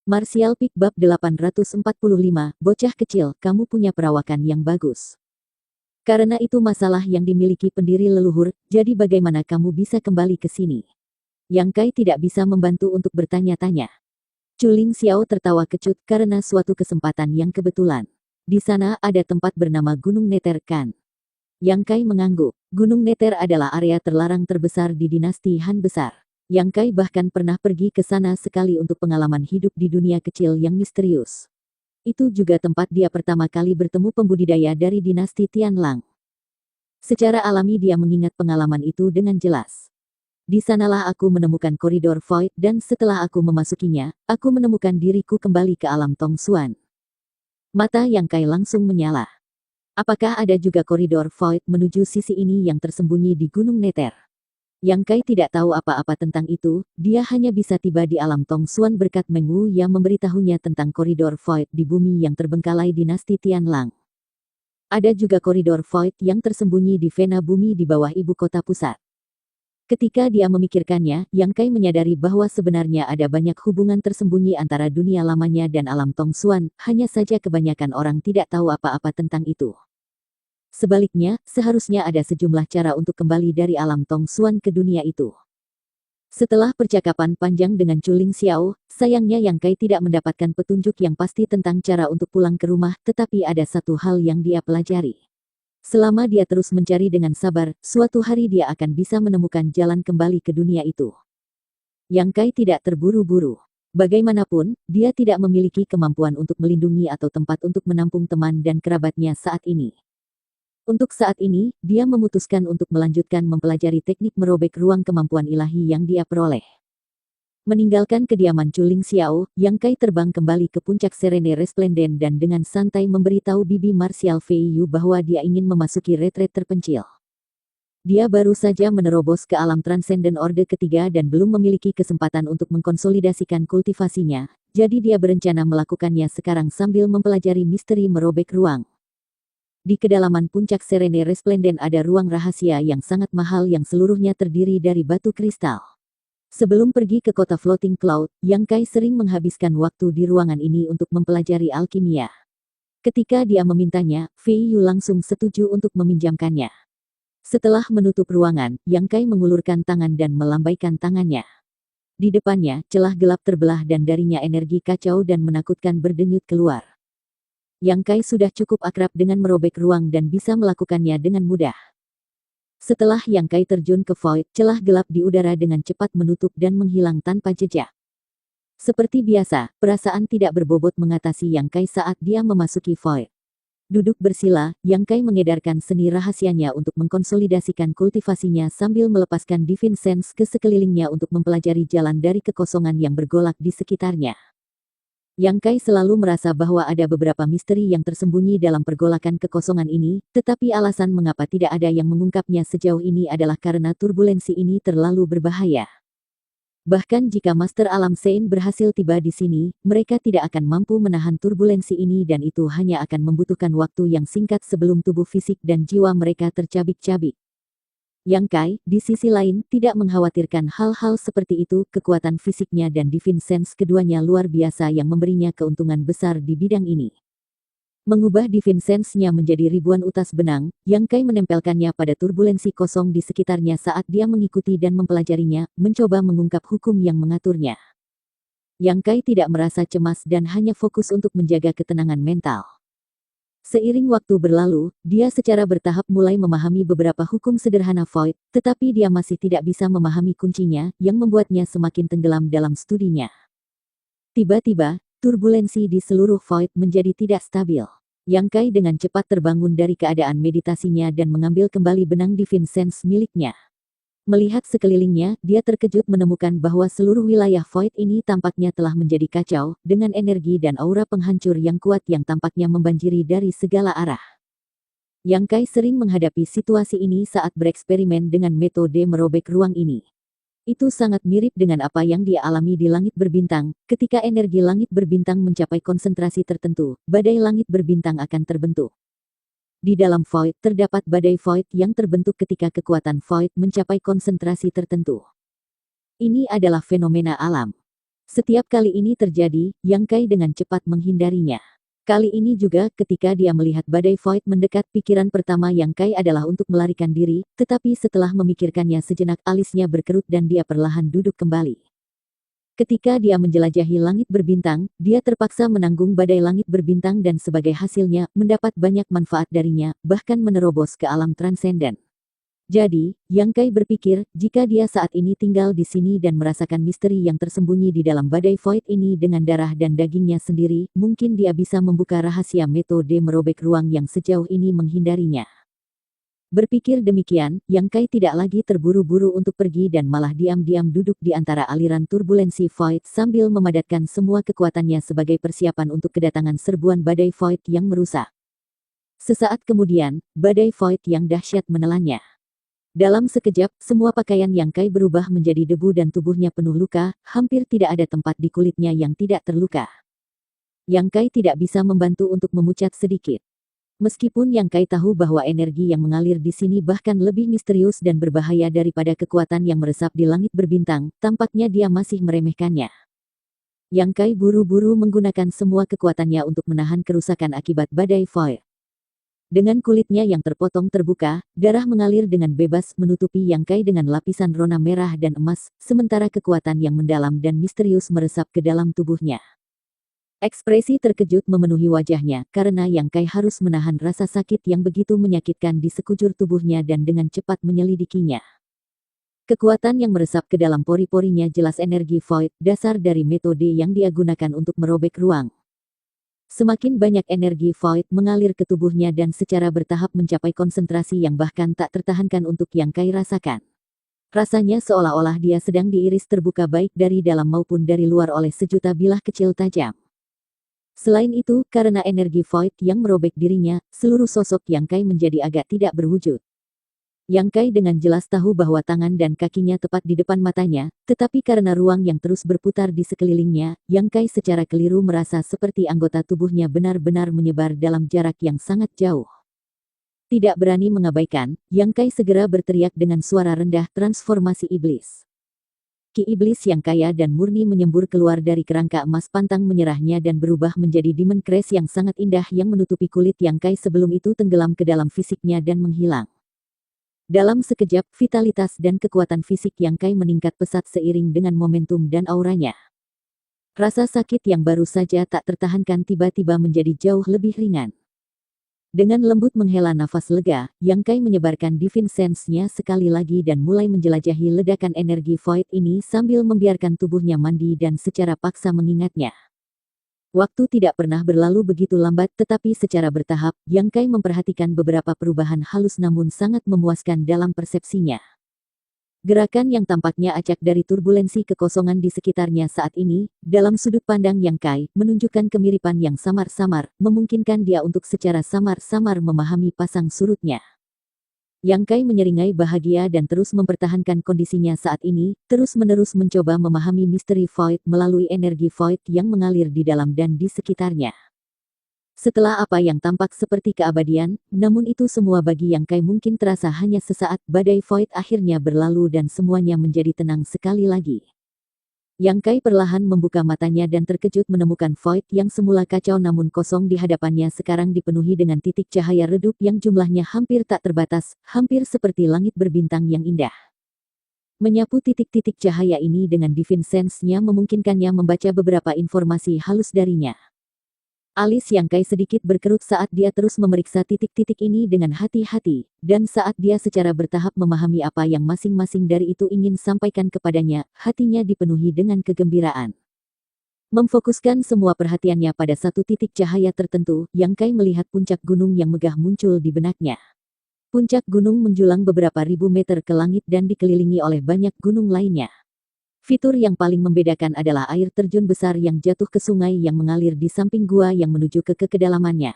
Martial Peak Bab 845, bocah kecil, kamu punya perawakan yang bagus. Karena itu masalah yang dimiliki pendiri leluhur, jadi bagaimana kamu bisa kembali ke sini? Yang Kai tidak bisa membantu untuk bertanya-tanya. Chuling Xiao tertawa kecut karena suatu kesempatan yang kebetulan. Di sana ada tempat bernama Gunung Neter kan? Yang Kai mengangguk. Gunung Neter adalah area terlarang terbesar di dinasti Han Besar. Yang Kai bahkan pernah pergi ke sana sekali untuk pengalaman hidup di dunia kecil yang misterius. Itu juga tempat dia pertama kali bertemu pembudidaya dari dinasti Tianlang. Secara alami dia mengingat pengalaman itu dengan jelas. Di sanalah aku menemukan koridor Void dan setelah aku memasukinya, aku menemukan diriku kembali ke alam Tong Xuan. Mata Yang Kai langsung menyala. Apakah ada juga koridor Void menuju sisi ini yang tersembunyi di Gunung Neter? Yang Kai tidak tahu apa-apa tentang itu, dia hanya bisa tiba di alam Tong Xuan berkat Meng Wu yang memberitahunya tentang koridor Void di bumi yang terbengkalai dinasti Tianlang. Ada juga koridor Void yang tersembunyi di vena bumi di bawah ibu kota pusat. Ketika dia memikirkannya, Yang Kai menyadari bahwa sebenarnya ada banyak hubungan tersembunyi antara dunia lamanya dan alam Tong Xuan, hanya saja kebanyakan orang tidak tahu apa-apa tentang itu. Sebaliknya, seharusnya ada sejumlah cara untuk kembali dari alam Tong Xuan ke dunia itu. Setelah percakapan panjang dengan Chuling Xiao, sayangnya Yang Kai tidak mendapatkan petunjuk yang pasti tentang cara untuk pulang ke rumah, tetapi ada satu hal yang dia pelajari. Selama dia terus mencari dengan sabar, suatu hari dia akan bisa menemukan jalan kembali ke dunia itu. Yang Kai tidak terburu-buru. Bagaimanapun, dia tidak memiliki kemampuan untuk melindungi atau tempat untuk menampung teman dan kerabatnya saat ini. Untuk saat ini, dia memutuskan untuk melanjutkan mempelajari teknik merobek ruang kemampuan ilahi yang dia peroleh. Meninggalkan kediaman Chuling Xiao, Yang Kai terbang kembali ke puncak Serene Resplendent dan dengan santai memberitahu Bibi Martial Fei Yu bahwa dia ingin memasuki retret terpencil. Dia baru saja menerobos ke alam Transcendent Orde ketiga dan belum memiliki kesempatan untuk mengkonsolidasikan kultivasinya, jadi dia berencana melakukannya sekarang sambil mempelajari misteri merobek ruang. Di kedalaman puncak Serene Resplendent ada ruang rahasia yang sangat mahal yang seluruhnya terdiri dari batu kristal. Sebelum pergi ke kota Floating Cloud, Yang Kai sering menghabiskan waktu di ruangan ini untuk mempelajari alkimia. Ketika dia memintanya, Fei Yu langsung setuju untuk meminjamkannya. Setelah menutup ruangan, Yang Kai mengulurkan tangan dan melambaikan tangannya. Di depannya, celah gelap terbelah dan darinya energi kacau dan menakutkan berdenyut keluar. Yang Kai sudah cukup akrab dengan merobek ruang dan bisa melakukannya dengan mudah. Setelah Yang Kai terjun ke Void, celah gelap di udara dengan cepat menutup dan menghilang tanpa jejak. Seperti biasa, perasaan tidak berbobot mengatasi Yang Kai saat dia memasuki Void. Duduk bersila, Yang Kai mengedarkan seni rahasianya untuk mengkonsolidasikan kultivasinya sambil melepaskan Divine Sense ke sekelilingnya untuk mempelajari jalan dari kekosongan yang bergolak di sekitarnya. Yang Kai selalu merasa bahwa ada beberapa misteri yang tersembunyi dalam pergolakan kekosongan ini, tetapi alasan mengapa tidak ada yang mengungkapnya sejauh ini adalah karena turbulensi ini terlalu berbahaya. Bahkan jika Master Alam Sein berhasil tiba di sini, mereka tidak akan mampu menahan turbulensi ini dan itu hanya akan membutuhkan waktu yang singkat sebelum tubuh fisik dan jiwa mereka tercabik-cabik. Yang Kai, di sisi lain, tidak mengkhawatirkan hal-hal seperti itu, kekuatan fisiknya dan Divine Sense keduanya luar biasa yang memberinya keuntungan besar di bidang ini. Mengubah Divine Sense-nya menjadi ribuan utas benang, Yang Kai menempelkannya pada turbulensi kosong di sekitarnya saat dia mengikuti dan mempelajarinya, mencoba mengungkap hukum yang mengaturnya. Yang Kai tidak merasa cemas dan hanya fokus untuk menjaga ketenangan mental. Seiring waktu berlalu, dia secara bertahap mulai memahami beberapa hukum sederhana Void, tetapi dia masih tidak bisa memahami kuncinya, yang membuatnya semakin tenggelam dalam studinya. Tiba-tiba, turbulensi di seluruh Void menjadi tidak stabil. Yang Kai dengan cepat terbangun dari keadaan meditasinya dan mengambil kembali benang Divine Sense miliknya. Melihat sekelilingnya, dia terkejut menemukan bahwa seluruh wilayah Void ini tampaknya telah menjadi kacau, dengan energi dan aura penghancur yang kuat yang tampaknya membanjiri dari segala arah. Yang Kai sering menghadapi situasi ini saat bereksperimen dengan metode merobek ruang ini. Itu sangat mirip dengan apa yang dia alami di langit berbintang, ketika energi langit berbintang mencapai konsentrasi tertentu, badai langit berbintang akan terbentuk. Di dalam Void, terdapat badai Void yang terbentuk ketika kekuatan Void mencapai konsentrasi tertentu. Ini adalah fenomena alam. Setiap kali ini terjadi, Yang Kai dengan cepat menghindarinya. Kali ini juga ketika dia melihat badai void mendekat, pikiran pertama Yang Kai adalah untuk melarikan diri, tetapi setelah memikirkannya sejenak alisnya berkerut dan dia perlahan duduk kembali. Ketika dia menjelajahi langit berbintang, dia terpaksa menanggung badai langit berbintang dan sebagai hasilnya, mendapat banyak manfaat darinya, bahkan menerobos ke alam transenden. Jadi, Yang Kai berpikir, jika dia saat ini tinggal di sini dan merasakan misteri yang tersembunyi di dalam badai void ini dengan darah dan dagingnya sendiri, mungkin dia bisa membuka rahasia metode merobek ruang yang sejauh ini menghindarinya. Berpikir demikian, Yang Kai tidak lagi terburu-buru untuk pergi dan malah diam-diam duduk di antara aliran turbulensi void sambil memadatkan semua kekuatannya sebagai persiapan untuk kedatangan serbuan badai void yang merusak. Sesaat kemudian, badai void yang dahsyat menelannya. Dalam sekejap, semua pakaian Yang Kai berubah menjadi debu dan tubuhnya penuh luka, hampir tidak ada tempat di kulitnya yang tidak terluka. Yang Kai tidak bisa membantu untuk memucat sedikit. Meskipun Yang Kai tahu bahwa energi yang mengalir di sini bahkan lebih misterius dan berbahaya daripada kekuatan yang meresap di langit berbintang, tampaknya dia masih meremehkannya. Yang Kai buru-buru menggunakan semua kekuatannya untuk menahan kerusakan akibat badai void. Dengan kulitnya yang terpotong terbuka, darah mengalir dengan bebas menutupi Yang Kai dengan lapisan rona merah dan emas, sementara kekuatan yang mendalam dan misterius meresap ke dalam tubuhnya. Ekspresi terkejut memenuhi wajahnya karena Yang Kai harus menahan rasa sakit yang begitu menyakitkan di sekujur tubuhnya dan dengan cepat menyelidikinya. Kekuatan yang meresap ke dalam pori-porinya jelas energi void, dasar dari metode yang dia gunakan untuk merobek ruang. Semakin banyak energi void mengalir ke tubuhnya dan secara bertahap mencapai konsentrasi yang bahkan tak tertahankan untuk Yang Kai rasakan. Rasanya seolah-olah dia sedang diiris terbuka baik dari dalam maupun dari luar oleh sejuta bilah kecil tajam. Selain itu, karena energi void yang merobek dirinya, seluruh sosok Yang Kai menjadi agak tidak berwujud. Yang Kai dengan jelas tahu bahwa tangan dan kakinya tepat di depan matanya, tetapi karena ruang yang terus berputar di sekelilingnya, Yang Kai secara keliru merasa seperti anggota tubuhnya benar-benar menyebar dalam jarak yang sangat jauh. Tidak berani mengabaikan, Yang Kai segera berteriak dengan suara rendah, transformasi iblis. Ki iblis yang kaya dan murni menyembur keluar dari kerangka emas pantang menyerahnya dan berubah menjadi demon crash yang sangat indah yang menutupi kulit Yang Kai sebelum itu tenggelam ke dalam fisiknya dan menghilang. Dalam sekejap, vitalitas dan kekuatan fisik Yang Kai meningkat pesat seiring dengan momentum dan auranya. Rasa sakit yang baru saja tak tertahankan tiba-tiba menjadi jauh lebih ringan. Dengan lembut menghela nafas lega, Yang Kai menyebarkan Divine Sense-nya sekali lagi dan mulai menjelajahi ledakan energi void ini sambil membiarkan tubuhnya mandi dan secara paksa mengingatnya. Waktu tidak pernah berlalu begitu lambat tetapi secara bertahap, Yang Kai memperhatikan beberapa perubahan halus namun sangat memuaskan dalam persepsinya. Gerakan yang tampaknya acak dari turbulensi kekosongan di sekitarnya saat ini, dalam sudut pandang Yang Kai, menunjukkan kemiripan yang samar-samar, memungkinkan dia untuk secara samar-samar memahami pasang surutnya. Yang Kai menyeringai bahagia dan terus mempertahankan kondisinya saat ini, terus-menerus mencoba memahami misteri void melalui energi void yang mengalir di dalam dan di sekitarnya. Setelah apa yang tampak seperti keabadian, namun itu semua bagi Yang Kai mungkin terasa hanya sesaat, badai void akhirnya berlalu dan semuanya menjadi tenang sekali lagi. Yang Kai perlahan membuka matanya dan terkejut menemukan void yang semula kacau namun kosong di hadapannya sekarang dipenuhi dengan titik cahaya redup yang jumlahnya hampir tak terbatas, hampir seperti langit berbintang yang indah. Menyapu titik-titik cahaya ini dengan Divine Sense-nya memungkinkannya membaca beberapa informasi halus darinya. Alis Yang Kai sedikit berkerut saat dia terus memeriksa titik-titik ini dengan hati-hati, dan saat dia secara bertahap memahami apa yang masing-masing dari itu ingin sampaikan kepadanya, hatinya dipenuhi dengan kegembiraan. Memfokuskan semua perhatiannya pada satu titik cahaya tertentu, Yang Kai melihat puncak gunung yang megah muncul di benaknya. Puncak gunung menjulang beberapa ribu meter ke langit dan dikelilingi oleh banyak gunung lainnya. Fitur yang paling membedakan adalah air terjun besar yang jatuh ke sungai yang mengalir di samping gua yang menuju ke kedalamannya.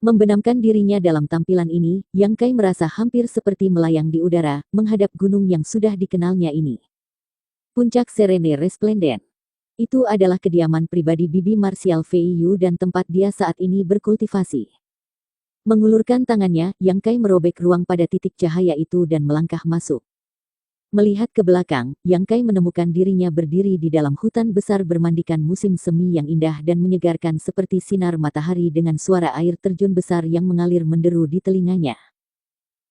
Membenamkan dirinya dalam tampilan ini, Yang Kai merasa hampir seperti melayang di udara, menghadap gunung yang sudah dikenalnya ini. Puncak Serene Resplendent. Itu adalah kediaman pribadi Bibi Martial Feiyu dan tempat dia saat ini berkultivasi. Mengulurkan tangannya, Yang Kai merobek ruang pada titik cahaya itu dan melangkah masuk. Melihat ke belakang, Yang Kai menemukan dirinya berdiri di dalam hutan besar bermandikan musim semi yang indah dan menyegarkan seperti sinar matahari dengan suara air terjun besar yang mengalir menderu di telinganya.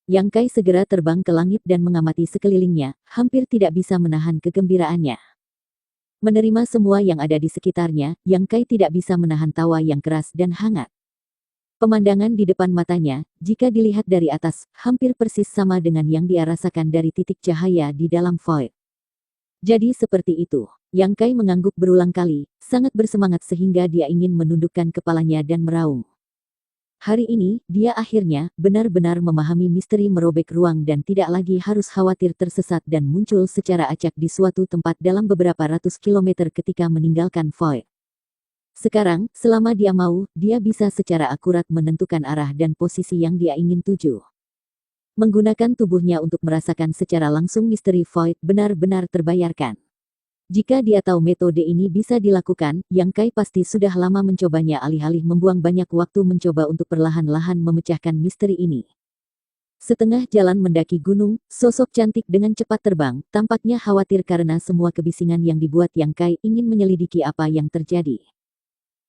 Yang Kai segera terbang ke langit dan mengamati sekelilingnya, hampir tidak bisa menahan kegembiraannya. Menerima semua yang ada di sekitarnya, Yang Kai tidak bisa menahan tawa yang keras dan hangat. Pemandangan di depan matanya, jika dilihat dari atas, hampir persis sama dengan yang dia rasakan dari titik cahaya di dalam void. Jadi seperti itu. Yang Kai mengangguk berulang kali, sangat bersemangat sehingga dia ingin menundukkan kepalanya dan meraung. Hari ini, dia akhirnya benar-benar memahami misteri merobek ruang dan tidak lagi harus khawatir tersesat dan muncul secara acak di suatu tempat dalam beberapa ratus kilometer ketika meninggalkan void. Sekarang, selama dia mau, dia bisa secara akurat menentukan arah dan posisi yang dia ingin tuju. Menggunakan tubuhnya untuk merasakan secara langsung misteri void benar-benar terbayarkan. Jika dia tahu metode ini bisa dilakukan, Yang Kai pasti sudah lama mencobanya alih-alih membuang banyak waktu mencoba untuk perlahan-lahan memecahkan misteri ini. Setengah jalan mendaki gunung, sosok cantik dengan cepat terbang, tampaknya khawatir karena semua kebisingan yang dibuat Yang Kai ingin menyelidiki apa yang terjadi.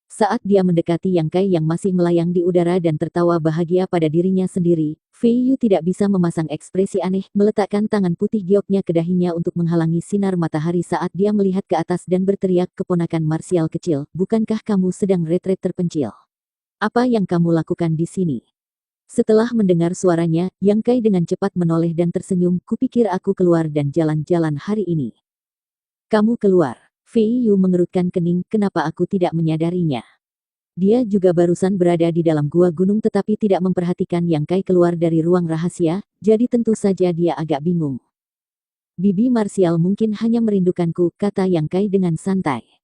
Saat dia mendekati Yang Kai yang masih melayang di udara dan tertawa bahagia pada dirinya sendiri, Fei Yu tidak bisa memasang ekspresi aneh, meletakkan tangan putih gioknya ke dahinya untuk menghalangi sinar matahari saat dia melihat ke atas dan berteriak, keponakan marsial kecil, bukankah kamu sedang retret terpencil? Apa yang kamu lakukan di sini? Setelah mendengar suaranya, Yang Kai dengan cepat menoleh dan tersenyum, kupikir aku keluar dan jalan-jalan hari ini. Kamu keluar? Fei Yu mengerutkan kening, kenapa aku tidak menyadarinya? Dia juga barusan berada di dalam gua gunung tetapi tidak memperhatikan Yang Kai keluar dari ruang rahasia, jadi tentu saja dia agak bingung. Bibi marsial mungkin hanya merindukanku, kata Yang Kai dengan santai.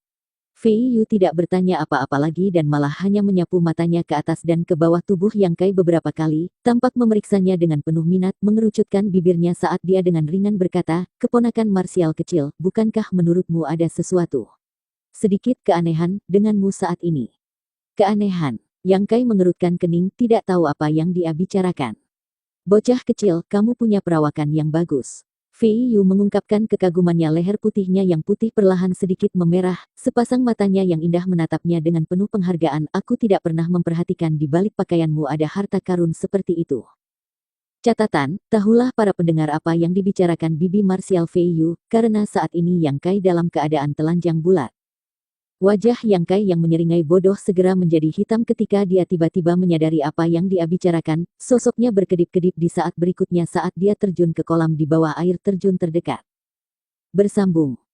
Fei Yu tidak bertanya apa-apa lagi dan malah hanya menyapu matanya ke atas dan ke bawah tubuh Yang Kai beberapa kali, tampak memeriksanya dengan penuh minat, mengerucutkan bibirnya saat dia dengan ringan berkata, keponakan marsial kecil, bukankah menurutmu ada sesuatu sedikit keanehan denganmu saat ini? Keanehan? Yang Kai mengerutkan kening, tidak tahu apa yang dia bicarakan. Bocah kecil, kamu punya perawakan yang bagus. Fei Yu mengungkapkan kekagumannya, leher putihnya yang putih perlahan sedikit memerah, sepasang matanya yang indah menatapnya dengan penuh penghargaan. Aku tidak pernah memperhatikan di balik pakaianmu ada harta karun seperti itu. Catatan, tahulah para pendengar apa yang dibicarakan Bibi marsial Fei Yu, karena saat ini Yang Kai dalam keadaan telanjang bulat. Wajah Yang Kai yang menyeringai bodoh segera menjadi hitam ketika dia tiba-tiba menyadari apa yang dia bicarakan, sosoknya berkedip-kedip di saat berikutnya saat dia terjun ke kolam di bawah air terjun terdekat. Bersambung.